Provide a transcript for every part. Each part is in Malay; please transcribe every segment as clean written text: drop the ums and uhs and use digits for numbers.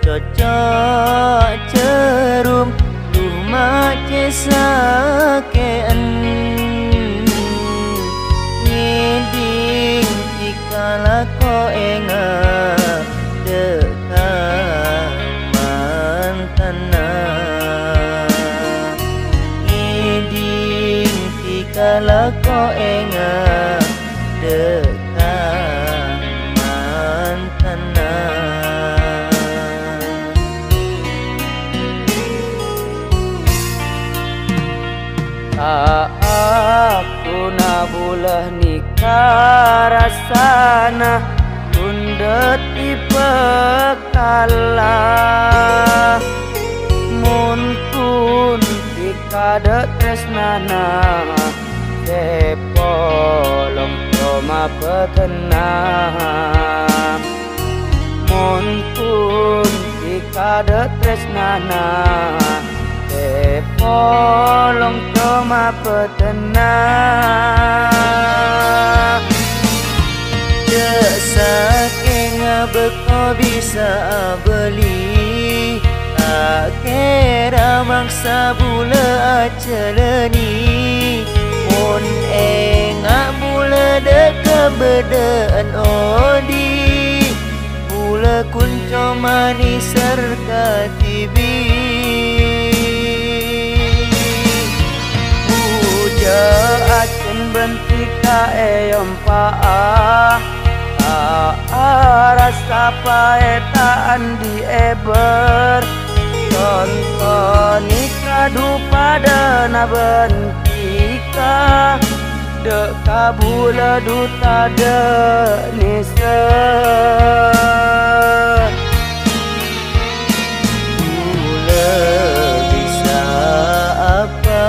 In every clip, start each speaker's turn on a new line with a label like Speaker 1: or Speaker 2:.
Speaker 1: cocok cerum rumah sakeen ngiding dikala ko enga dekat mantana ngiding dikala ko enga dekat mantana. Aku na bulah nikah rasana tunda tipe kalah mun kun dikada tresnana sepolong coma petena mun kun dikada tresnana polong coma petena saking beko bisa beli kira mangsa bula aceleni mun enga bula deka bedaan odi bula kunco manis serta tibi acen bentika eyom paa rasa paetaan di eber tonton ikadu pada na bentika dek kabula duta de nise bula bisa apa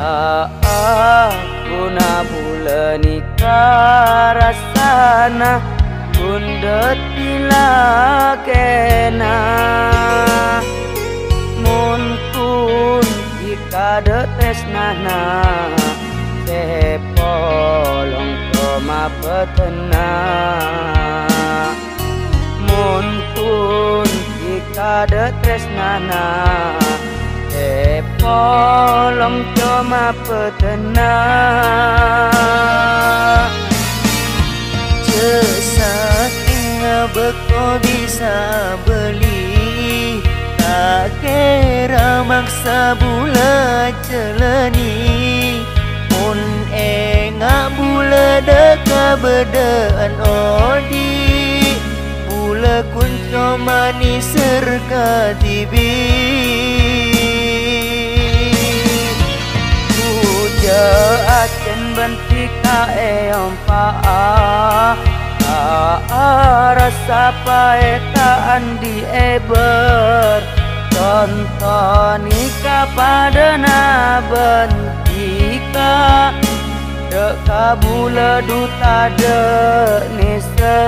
Speaker 1: aku na bula nikah rasana kundet bila kena mun kun ikade tresnana sepolong coma petena mun kun ikade tresnana polong coma petena saking beko bisa beli tak kira maksa bula celeni mun enga bula deka bedaan odi bula kunco manis serka tibi acen bentika eyom paa rasa paetaan di eber tonton ika pada na bentika dek kabula duta de nise